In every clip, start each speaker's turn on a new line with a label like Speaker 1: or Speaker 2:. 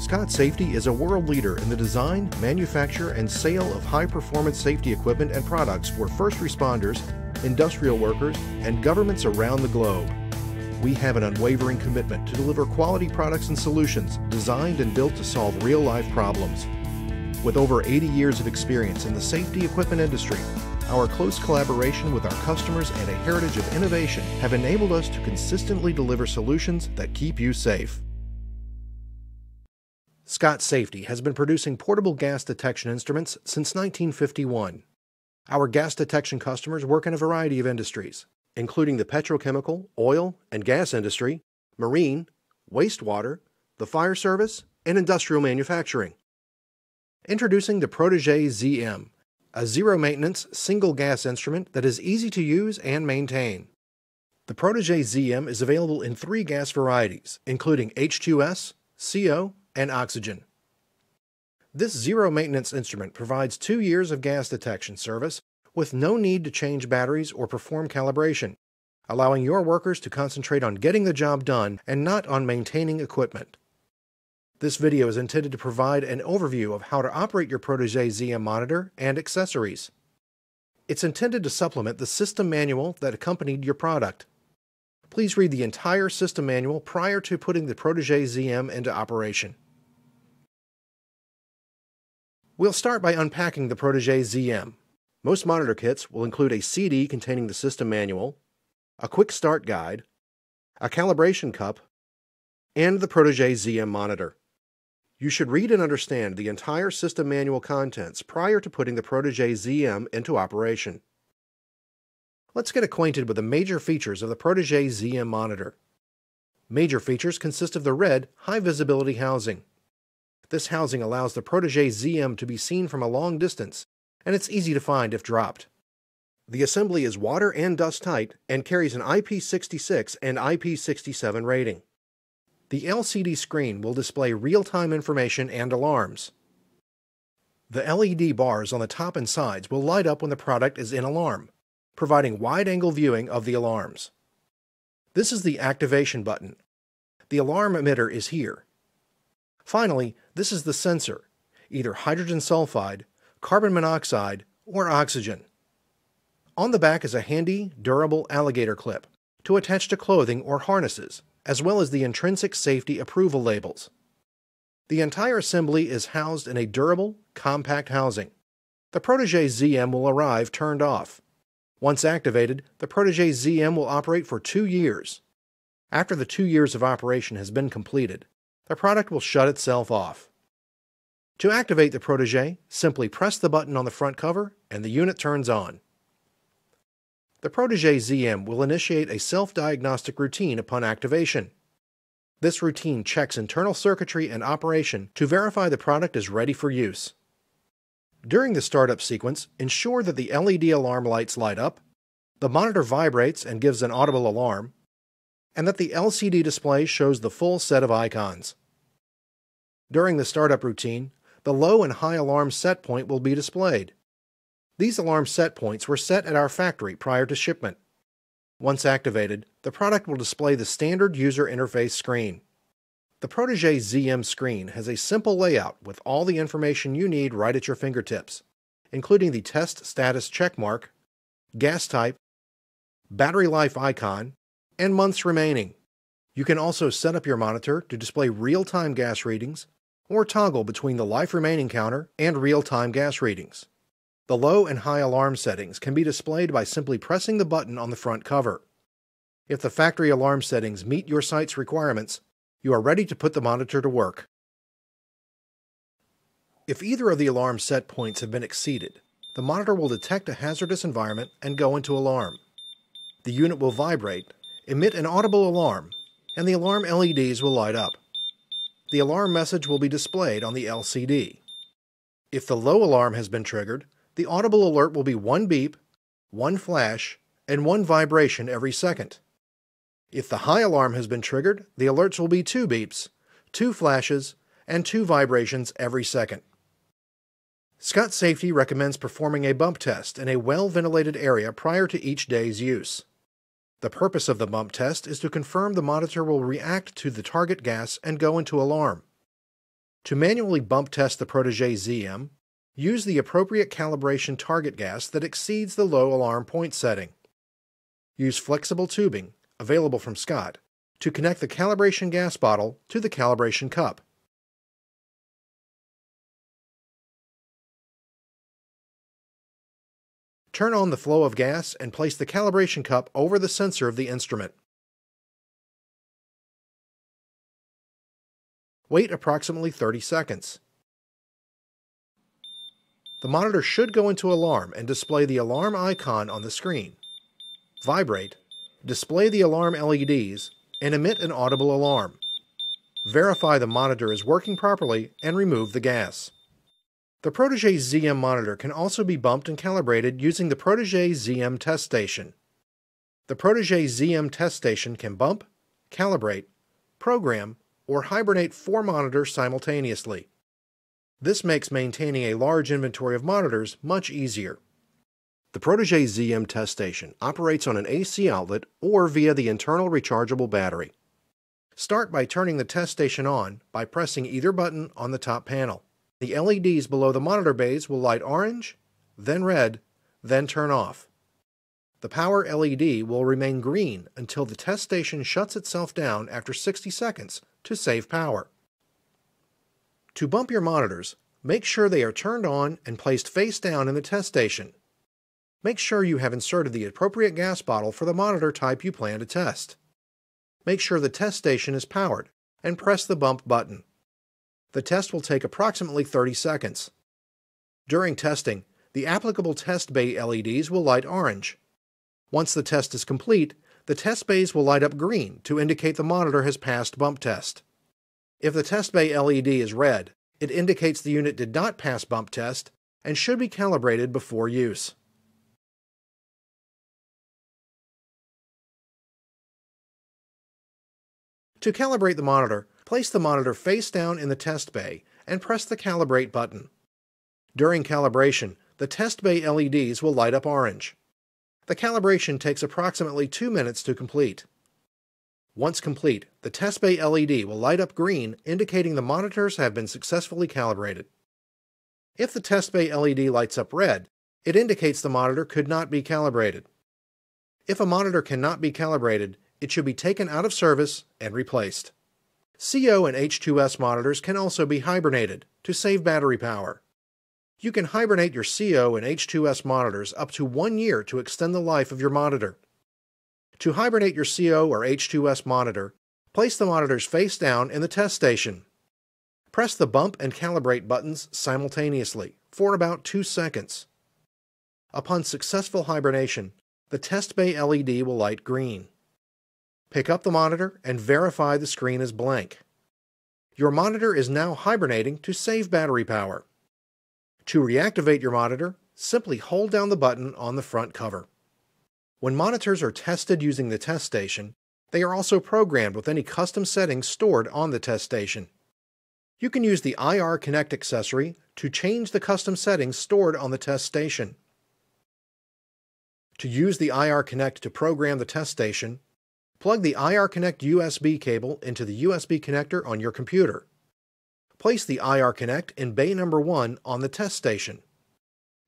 Speaker 1: Scott Safety is a world leader in the design, manufacture, and sale of high-performance safety equipment and products for first responders, industrial workers, and governments around the globe. We have an unwavering commitment to deliver quality products and solutions designed and built to solve real-life problems. With over 80 years of experience in the safety equipment industry, our close collaboration with our customers and a heritage of innovation have enabled us to consistently deliver solutions that keep you safe. Scott Safety has been producing portable gas detection instruments since 1951. Our gas detection customers work in a variety of industries, including the petrochemical, oil, and gas industry, marine, wastewater, the fire service, and industrial manufacturing. Introducing the Protege ZM, a zero-maintenance, single-gas instrument that is easy to use and maintain. The Protege ZM is available in 3 gas varieties, including H2S, CO, and oxygen. This zero-maintenance instrument provides 2 years of gas detection service with no need to change batteries or perform calibration, allowing your workers to concentrate on getting the job done and not on maintaining equipment. This video is intended to provide an overview of how to operate your Protege ZM monitor and accessories. It's intended to supplement the system manual that accompanied your product. Please read the entire system manual prior to putting the Protege ZM into operation. We'll start by unpacking the Protege ZM. Most monitor kits will include a CD containing the system manual, a quick start guide, a calibration cup, and the Protege ZM monitor. You should read and understand the entire system manual contents prior to putting the Protege ZM into operation. Let's get acquainted with the major features of the Protege ZM monitor. Major features consist of the red, high-visibility housing. This housing allows the Protege ZM to be seen from a long distance, and it's easy to find if dropped. The assembly is water and dust tight and carries an IP66 and IP67 rating. The LCD screen will display real-time information and alarms. The LED bars on the top and sides will light up when the product is in alarm, providing wide-angle viewing of the alarms. This is the activation button. The alarm emitter is here. Finally, this is the sensor, either hydrogen sulfide, carbon monoxide, or oxygen. On the back is a handy, durable alligator clip to attach to clothing or harnesses, as well as the intrinsic safety approval labels. The entire assembly is housed in a durable, compact housing. The Protege ZM will arrive turned off. Once activated, the Protege ZM will operate for 2 years. After the 2 years of operation has been completed, the product will shut itself off. To activate the Protege, simply press the button on the front cover and the unit turns on. The Protege ZM will initiate a self-diagnostic routine upon activation. This routine checks internal circuitry and operation to verify the product is ready for use. During the startup sequence, ensure that the LED alarm lights light up, the monitor vibrates and gives an audible alarm, and that the LCD display shows the full set of icons. During the startup routine, the low and high alarm set point will be displayed. These alarm set points were set at our factory prior to shipment. Once activated, the product will display the standard user interface screen. The Protege ZM screen has a simple layout with all the information you need right at your fingertips, including the test status checkmark, gas type, battery life icon, and months remaining. You can also set up your monitor to display real-time gas readings or toggle between the life remaining counter and real-time gas readings. The low and high alarm settings can be displayed by simply pressing the button on the front cover. If the factory alarm settings meet your site's requirements, you are ready to put the monitor to work. If either of the alarm set points have been exceeded, the monitor will detect a hazardous environment and go into alarm. The unit will vibrate, emit an audible alarm, and the alarm LEDs will light up. The alarm message will be displayed on the LCD. If the low alarm has been triggered, the audible alert will be 1 beep, 1 flash, and 1 vibration every second. If the high alarm has been triggered, the alerts will be 2 beeps, 2 flashes, and 2 vibrations every second. Scott Safety recommends performing a bump test in a well-ventilated area prior to each day's use. The purpose of the bump test is to confirm the monitor will react to the target gas and go into alarm. To manually bump test the Protege ZM, use the appropriate calibration target gas that exceeds the low alarm point setting. Use flexible tubing, available from Scott, to connect the calibration gas bottle to the calibration cup. Turn on the flow of gas and place the calibration cup over the sensor of the instrument. Wait approximately 30 seconds. The monitor should go into alarm and display the alarm icon on the screen. Vibrate, display the alarm LEDs, and emit an audible alarm. Verify the monitor is working properly and remove the gas. The Protege ZM monitor can also be bumped and calibrated using the Protege ZM test station. The Protege ZM test station can bump, calibrate, program, or hibernate 4 monitors simultaneously. This makes maintaining a large inventory of monitors much easier. The Protege ZM test station operates on an AC outlet or via the internal rechargeable battery. Start by turning the test station on by pressing either button on the top panel. The LEDs below the monitor bays will light orange, then red, then turn off. The power LED will remain green until the test station shuts itself down after 60 seconds to save power. To bump your monitors, make sure they are turned on and placed face down in the test station. Make sure you have inserted the appropriate gas bottle for the monitor type you plan to test. Make sure the test station is powered and press the bump button. The test will take approximately 30 seconds. During testing, the applicable test bay LEDs will light orange. Once the test is complete, the test bays will light up green to indicate the monitor has passed bump test. If the test bay LED is red, it indicates the unit did not pass bump test and should be calibrated before use. To calibrate the monitor, place the monitor face down in the test bay and press the Calibrate button. During calibration, the test bay LEDs will light up orange. The calibration takes approximately 2 minutes to complete. Once complete, the test bay LED will light up green, indicating the monitors have been successfully calibrated. If the test bay LED lights up red, it indicates the monitor could not be calibrated. If a monitor cannot be calibrated, it should be taken out of service and replaced. CO and H2S monitors can also be hibernated to save battery power. You can hibernate your CO and H2S monitors up to 1 year to extend the life of your monitor. To hibernate your CO or H2S monitor, place the monitors face down in the test station. Press the bump and calibrate buttons simultaneously for about 2 seconds. Upon successful hibernation, the test bay LED will light green. Pick up the monitor and verify the screen is blank. Your monitor is now hibernating to save battery power. To reactivate your monitor, simply hold down the button on the front cover. When monitors are tested using the test station, they are also programmed with any custom settings stored on the test station. You can use the IR Connect accessory to change the custom settings stored on the test station. To use the IR Connect to program the test station, plug the IR Connect USB cable into the USB connector on your computer. Place the IR Connect in bay number 1 on the test station.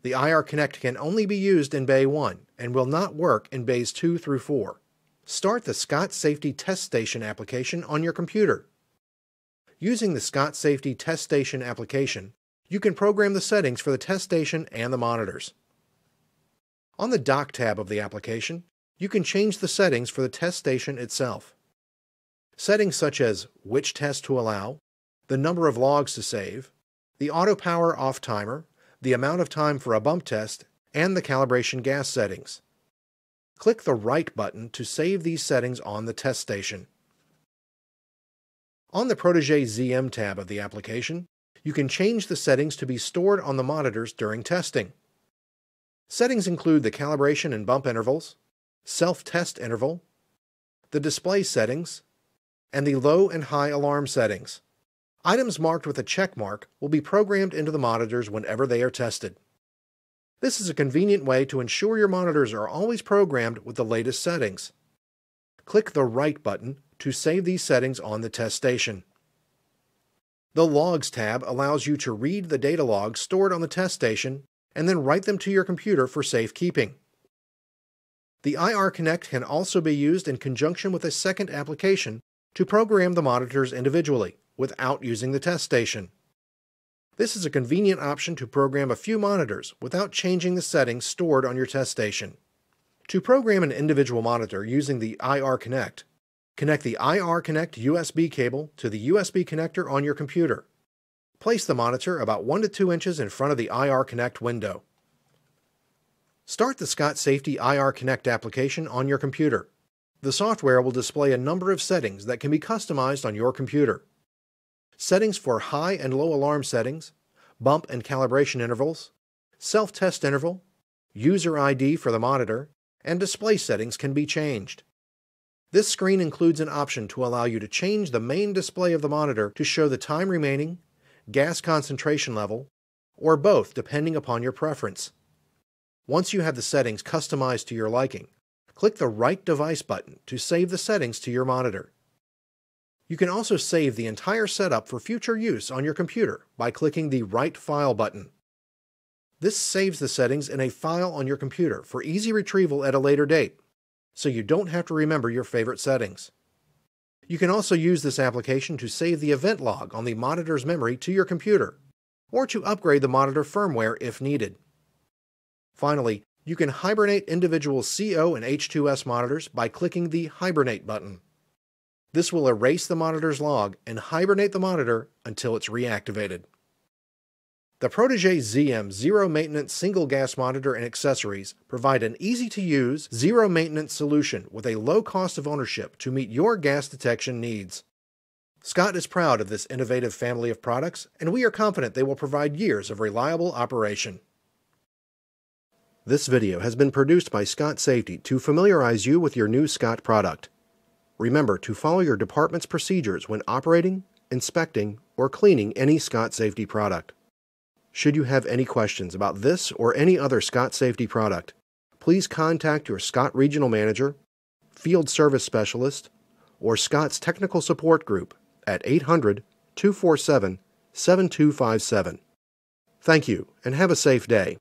Speaker 1: The IR Connect can only be used in bay 1 and will not work in bays 2 through 4. Start the Scott Safety Test Station application on your computer. Using the Scott Safety Test Station application, you can program the settings for the test station and the monitors. On the Dock tab of the application, you can change the settings for the test station itself. Settings such as which test to allow, the number of logs to save, the auto power off timer, the amount of time for a bump test, and the calibration gas settings. Click the Right button to save these settings on the test station. On the Protege ZM tab of the application, you can change the settings to be stored on the monitors during testing. Settings include the calibration and bump intervals, self-test interval, the display settings, and the low and high alarm settings. Items marked with a check mark will be programmed into the monitors whenever they are tested. This is a convenient way to ensure your monitors are always programmed with the latest settings. Click the Right button to save these settings on the test station. The Logs tab allows you to read the data logs stored on the test station and then write them to your computer for safekeeping. The IR Connect can also be used in conjunction with a second application to program the monitors individually without using the test station. This is a convenient option to program a few monitors without changing the settings stored on your test station. To program an individual monitor using the IR Connect, connect the IR Connect USB cable to the USB connector on your computer. Place the monitor about 1 to 2 inches in front of the IR Connect window. Start the Scott Safety IR Connect application on your computer. The software will display a number of settings that can be customized on your computer. Settings for high and low alarm settings, bump and calibration intervals, self-test interval, user ID for the monitor, and display settings can be changed. This screen includes an option to allow you to change the main display of the monitor to show the time remaining, gas concentration level, or both depending upon your preference. Once you have the settings customized to your liking, click the Right Device button to save the settings to your monitor. You can also save the entire setup for future use on your computer by clicking the Write File button. This saves the settings in a file on your computer for easy retrieval at a later date, so you don't have to remember your favorite settings. You can also use this application to save the event log on the monitor's memory to your computer, or to upgrade the monitor firmware if needed. Finally, you can hibernate individual CO and H2S monitors by clicking the Hibernate button. This will erase the monitor's log and hibernate the monitor until it's reactivated. The Protege ZM zero-maintenance single-gas monitor and accessories provide an easy-to-use, zero-maintenance solution with a low cost of ownership to meet your gas detection needs. Scott is proud of this innovative family of products, and we are confident they will provide years of reliable operation. This video has been produced by Scott Safety to familiarize you with your new Scott product. Remember to follow your department's procedures when operating, inspecting, or cleaning any Scott Safety product. Should you have any questions about this or any other Scott Safety product, please contact your Scott Regional Manager, Field Service Specialist, or Scott's Technical Support Group at 800-247-7257. Thank you, and have a safe day.